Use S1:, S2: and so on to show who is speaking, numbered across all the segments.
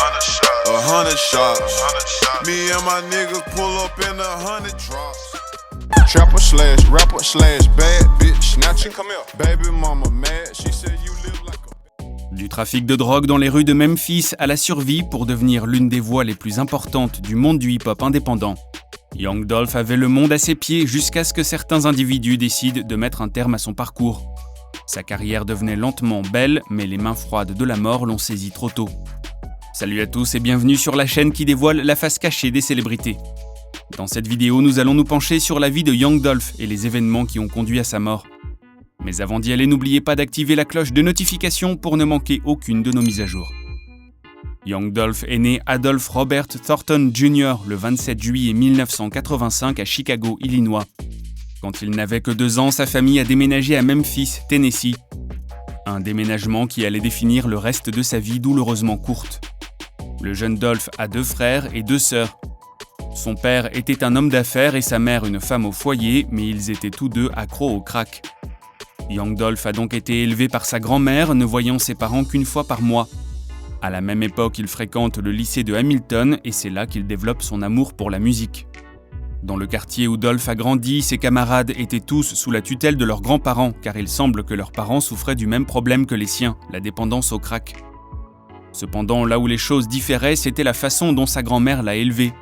S1: 100 shots. Me and my niggas pull up in 100 drops. Trapper slash, rapper slash, bad bitch snatcher. Baby mama mad, she said you live like a...
S2: Du trafic de drogue dans les rues de Memphis à la survie pour devenir l'une des voix les plus importantes du monde du hip-hop indépendant. Young Dolph avait le monde à ses pieds jusqu'à ce que certains individus décident de mettre un terme à son parcours. Sa carrière devenait lentement belle, mais les mains froides de la mort l'ont saisi trop tôt. Salut à tous et bienvenue sur la chaîne qui dévoile la face cachée des célébrités. Dans cette vidéo, nous allons nous pencher sur la vie de Young Dolph et les événements qui ont conduit à sa mort. Mais avant d'y aller, n'oubliez pas d'activer la cloche de notification pour ne manquer aucune de nos mises à jour. Young Dolph est né Adolph Robert Thornton Jr. le 27 juillet 1985 à Chicago, Illinois. Quand il n'avait que 2 ans, sa famille a déménagé à Memphis, Tennessee. Un déménagement qui allait définir le reste de sa vie douloureusement courte. Le jeune Dolph a 2 frères et 2 sœurs. Son père était un homme d'affaires et sa mère une femme au foyer, mais ils étaient tous deux accros au crack. Young Dolph a donc été élevé par sa grand-mère, ne voyant ses parents qu'une fois par mois. À la même époque, il fréquente le lycée de Hamilton et c'est là qu'il développe son amour pour la musique. Dans le quartier où Dolph a grandi, ses camarades étaient tous sous la tutelle de leurs grands-parents car il semble que leurs parents souffraient du même problème que les siens, la dépendance au crack. Cependant, là où les choses différaient, c'était la façon dont sa grand-mère l'a élevé.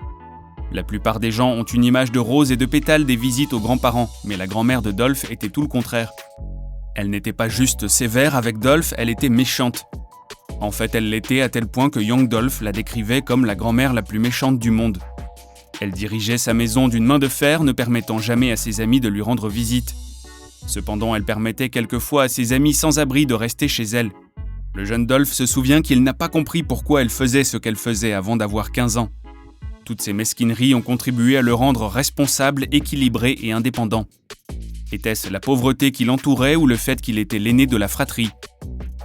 S2: La plupart des gens ont une image de rose et de pétales des visites aux grands-parents, mais la grand-mère de Dolph était tout le contraire. Elle n'était pas juste sévère avec Dolph, elle était méchante. En fait, elle l'était à tel point que Young Dolph la décrivait comme la grand-mère la plus méchante du monde. Elle dirigeait sa maison d'une main de fer, ne permettant jamais à ses amis de lui rendre visite. Cependant, elle permettait quelquefois à ses amis sans abri de rester chez elle. Le jeune Dolph se souvient qu'il n'a pas compris pourquoi elle faisait ce qu'elle faisait avant d'avoir 15 ans. Toutes ces mesquineries ont contribué à le rendre responsable, équilibré et indépendant. Était-ce la pauvreté qui l'entourait ou le fait qu'il était l'aîné de la fratrie ?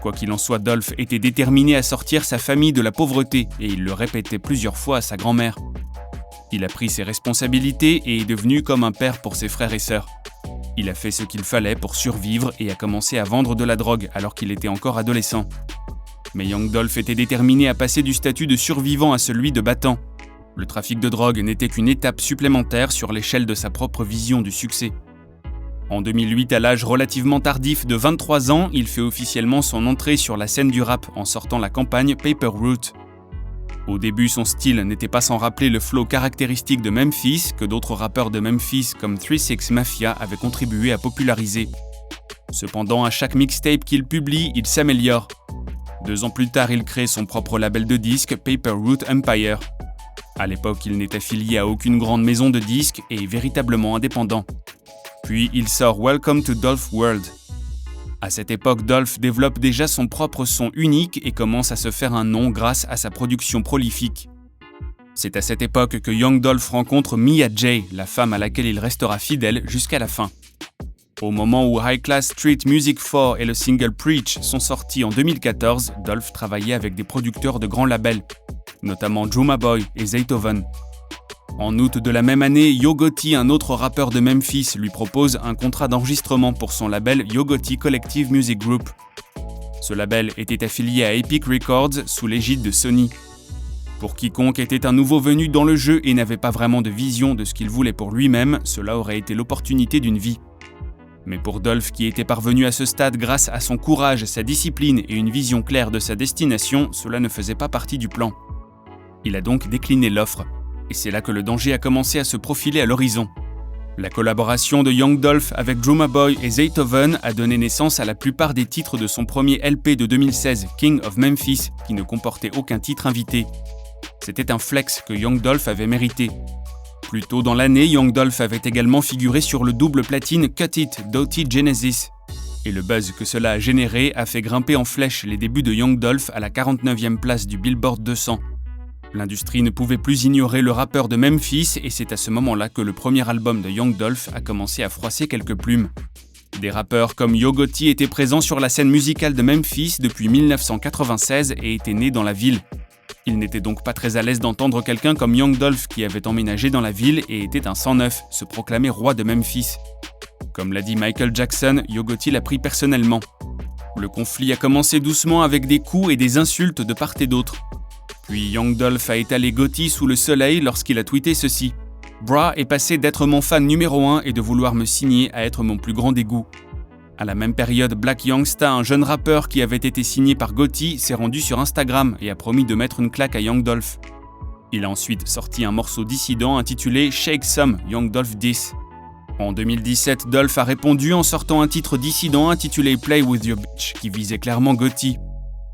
S2: Quoi qu'il en soit, Dolph était déterminé à sortir sa famille de la pauvreté et il le répétait plusieurs fois à sa grand-mère. Il a pris ses responsabilités et est devenu comme un père pour ses frères et sœurs. Il a fait ce qu'il fallait pour survivre et a commencé à vendre de la drogue alors qu'il était encore adolescent. Mais Young Dolph était déterminé à passer du statut de survivant à celui de battant. Le trafic de drogue n'était qu'une étape supplémentaire sur l'échelle de sa propre vision du succès. En 2008, à l'âge relativement tardif de 23 ans, il fait officiellement son entrée sur la scène du rap en sortant la campagne Paper Route. Au début, son style n'était pas sans rappeler le flow caractéristique de Memphis que d'autres rappeurs de Memphis comme 3 6 Mafia avaient contribué à populariser. Cependant, à chaque mixtape qu'il publie, il s'améliore. 2 ans plus tard, il crée son propre label de disques, Paper Route Empire. À l'époque, il n'est affilié à aucune grande maison de disques et est véritablement indépendant. Puis il sort Welcome to Dolph World. À cette époque, Dolph développe déjà son propre son unique et commence à se faire un nom grâce à sa production prolifique. C'est à cette époque que Young Dolph rencontre Mia J, la femme à laquelle il restera fidèle jusqu'à la fin. Au moment où High Class Street Music 4 et le single Preach sont sortis en 2014, Dolph travaillait avec des producteurs de grands labels, notamment Juma Boy et Zaytoven. En août de la même année, Yo Gotti, un autre rappeur de Memphis, lui propose un contrat d'enregistrement pour son label Yo Gotti Collective Music Group. Ce label était affilié à Epic Records sous l'égide de Sony. Pour quiconque était un nouveau venu dans le jeu et n'avait pas vraiment de vision de ce qu'il voulait pour lui-même, cela aurait été l'opportunité d'une vie. Mais pour Dolph, qui était parvenu à ce stade grâce à son courage, sa discipline et une vision claire de sa destination, cela ne faisait pas partie du plan. Il a donc décliné l'offre. Et c'est là que le danger a commencé à se profiler à l'horizon. La collaboration de Young Dolph avec Juma Boy et Zaytoven a donné naissance à la plupart des titres de son premier LP de 2016, King of Memphis, qui ne comportait aucun titre invité. C'était un flex que Young Dolph avait mérité. Plus tôt dans l'année, Young Dolph avait également figuré sur le double platine Cut It d'O.T. Genesis. Et le buzz que cela a généré a fait grimper en flèche les débuts de Young Dolph à la 49e place du Billboard 200. L'industrie ne pouvait plus ignorer le rappeur de Memphis et c'est à ce moment-là que le premier album de Young Dolph a commencé à froisser quelques plumes. Des rappeurs comme Yo Gotti étaient présents sur la scène musicale de Memphis depuis 1996 et étaient nés dans la ville. Il n'était donc pas très à l'aise d'entendre quelqu'un comme Young Dolph qui avait emménagé dans la ville et était un 109, se proclamer roi de Memphis. Comme l'a dit Michael Jackson, Yo Gotti l'a pris personnellement. Le conflit a commencé doucement avec des coups et des insultes de part et d'autre. Puis Young Dolph a étalé Gotti sous le soleil lorsqu'il a tweeté ceci. « Bra est passé d'être mon fan numéro 1 et de vouloir me signer à être mon plus grand dégoût. » À la même période, Blac Youngsta, un jeune rappeur qui avait été signé par Gotti, s'est rendu sur Instagram et a promis de mettre une claque à Young Dolph. Il a ensuite sorti un morceau dissident intitulé « Shake Some, Young Dolph Diss ». En 2017, Dolph a répondu en sortant un titre dissident intitulé « Play With Your Bitch » qui visait clairement Gotti.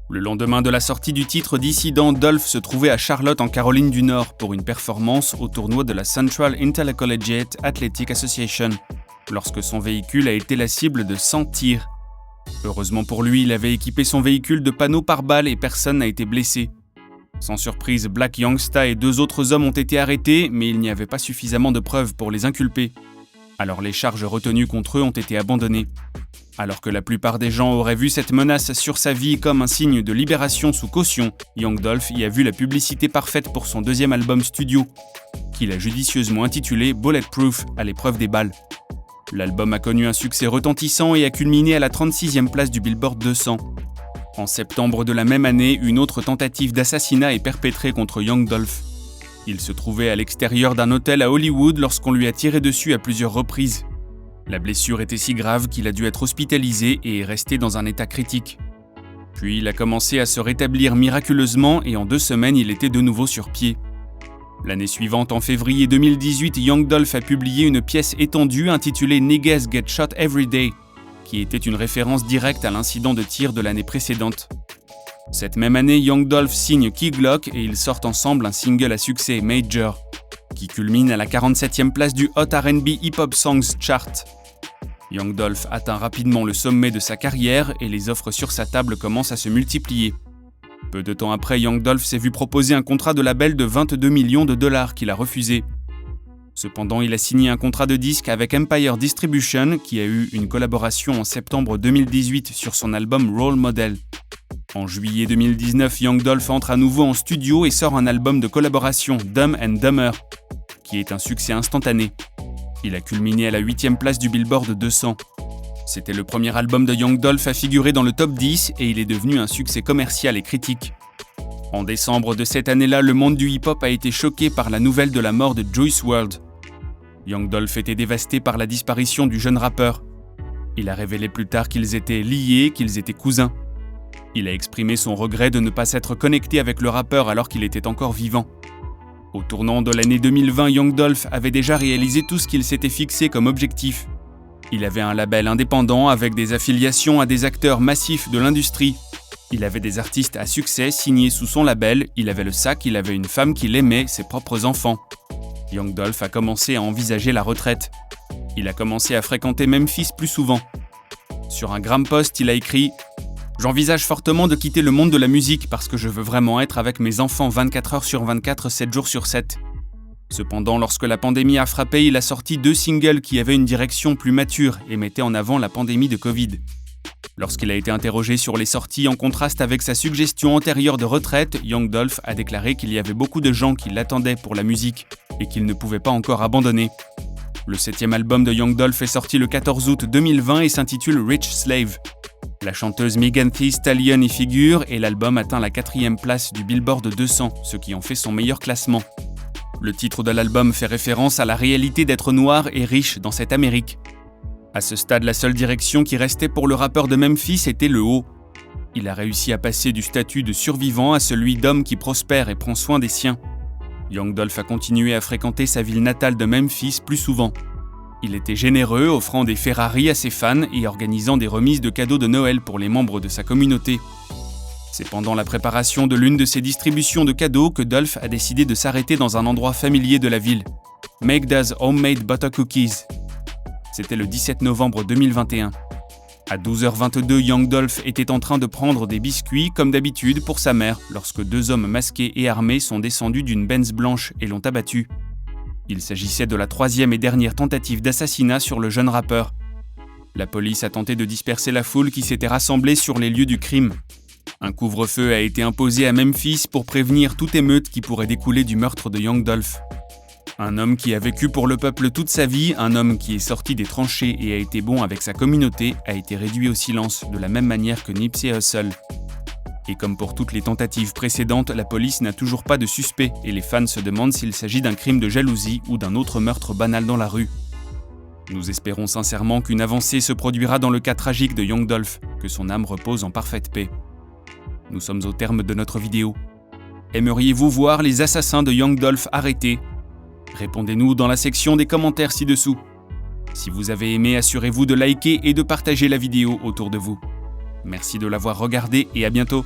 S2: Le lendemain de la sortie du titre dissident, Dolph se trouvait à Charlotte en Caroline du Nord pour une performance au tournoi de la Central Intercollegiate Athletic Association, lorsque son véhicule a été la cible de 100 tirs. Heureusement pour lui, il avait équipé son véhicule de panneaux par balles et personne n'a été blessé. Sans surprise, Blac Youngsta et 2 autres hommes ont été arrêtés, mais il n'y avait pas suffisamment de preuves pour les inculper. Alors les charges retenues contre eux ont été abandonnées. Alors que la plupart des gens auraient vu cette menace sur sa vie comme un signe de libération sous caution, Young Dolph y a vu la publicité parfaite pour son 2e album studio, qu'il a judicieusement intitulé Bulletproof à l'épreuve des balles. L'album a connu un succès retentissant et a culminé à la 36e place du Billboard 200. En septembre de la même année, une autre tentative d'assassinat est perpétrée contre Young Dolph. Il se trouvait à l'extérieur d'un hôtel à Hollywood lorsqu'on lui a tiré dessus à plusieurs reprises. La blessure était si grave qu'il a dû être hospitalisé et est resté dans un état critique. Puis il a commencé à se rétablir miraculeusement et en 2 semaines, il était de nouveau sur pied. L'année suivante, en février 2018, Young Dolph a publié une pièce étendue intitulée « Niggas Get Shot Every Day », qui était une référence directe à l'incident de tir de l'année précédente. Cette même année, Young Dolph signe Key Glock et ils sortent ensemble un single à succès, Major, qui culmine à la 47e place du Hot R&B Hip Hop Songs Chart. Young Dolph atteint rapidement le sommet de sa carrière et les offres sur sa table commencent à se multiplier. Peu de temps après, Young Dolph s'est vu proposer un contrat de label de 22 millions de dollars qu'il a refusé. Cependant, il a signé un contrat de disque avec Empire Distribution qui a eu une collaboration en septembre 2018 sur son album Role Model. En juillet 2019, Young Dolph entre à nouveau en studio et sort un album de collaboration, Dumb and Dumber, qui est un succès instantané. Il a culminé à la 8e place du Billboard 200. C'était le premier album de Young Dolph à figurer dans le top 10 et il est devenu un succès commercial et critique. En décembre de cette année-là, le monde du hip-hop a été choqué par la nouvelle de la mort de Juice WRLD. Young Dolph était dévasté par la disparition du jeune rappeur. Il a révélé plus tard qu'ils étaient liés, qu'ils étaient cousins. Il a exprimé son regret de ne pas s'être connecté avec le rappeur alors qu'il était encore vivant. Au tournant de l'année 2020, Young Dolph avait déjà réalisé tout ce qu'il s'était fixé comme objectif. Il avait un label indépendant avec des affiliations à des acteurs massifs de l'industrie. Il avait des artistes à succès signés sous son label, il avait le sac, il avait une femme qu'il aimait, ses propres enfants. Young Dolph a commencé à envisager la retraite. Il a commencé à fréquenter Memphis plus souvent. Sur un Gram Post, il a écrit « J'envisage fortement de quitter le monde de la musique parce que je veux vraiment être avec mes enfants 24 heures sur 24, 7 jours sur 7. » Cependant, lorsque la pandémie a frappé, il a sorti 2 singles qui avaient une direction plus mature et mettaient en avant la pandémie de Covid. Lorsqu'il a été interrogé sur les sorties en contraste avec sa suggestion antérieure de retraite, Young Dolph a déclaré qu'il y avait beaucoup de gens qui l'attendaient pour la musique et qu'il ne pouvait pas encore abandonner. Le 7e album de Young Dolph est sorti le 14 août 2020 et s'intitule Rich Slave. La chanteuse Megan Thee Stallion y figure et l'album atteint la 4e place du Billboard 200, ce qui en fait son meilleur classement. Le titre de l'album fait référence à la réalité d'être noir et riche dans cette Amérique. À ce stade, la seule direction qui restait pour le rappeur de Memphis était le haut. Il a réussi à passer du statut de survivant à celui d'homme qui prospère et prend soin des siens. Young Dolph a continué à fréquenter sa ville natale de Memphis plus souvent. Il était généreux, offrant des Ferrari à ses fans et organisant des remises de cadeaux de Noël pour les membres de sa communauté. C'est pendant la préparation de l'une de ces distributions de cadeaux que Dolph a décidé de s'arrêter dans un endroit familier de la ville, Magda's Homemade Butter Cookies. C'était le 17 novembre 2021. À 12h22, Young Dolph était en train de prendre des biscuits comme d'habitude pour sa mère lorsque 2 hommes masqués et armés sont descendus d'une Benz blanche et l'ont abattu. Il s'agissait de la 3e et dernière tentative d'assassinat sur le jeune rappeur. La police a tenté de disperser la foule qui s'était rassemblée sur les lieux du crime. Un couvre-feu a été imposé à Memphis pour prévenir toute émeute qui pourrait découler du meurtre de Young Dolph. Un homme qui a vécu pour le peuple toute sa vie, un homme qui est sorti des tranchées et a été bon avec sa communauté, a été réduit au silence de la même manière que Nipsey Hussle. Et comme pour toutes les tentatives précédentes, la police n'a toujours pas de suspect et les fans se demandent s'il s'agit d'un crime de jalousie ou d'un autre meurtre banal dans la rue. Nous espérons sincèrement qu'une avancée se produira dans le cas tragique de Young Dolph, que son âme repose en parfaite paix. Nous sommes au terme de notre vidéo. Aimeriez-vous voir les assassins de Young Dolph arrêtés? Répondez-nous dans la section des commentaires ci-dessous. Si vous avez aimé, assurez-vous de liker et de partager la vidéo autour de vous. Merci de l'avoir regardée et à bientôt.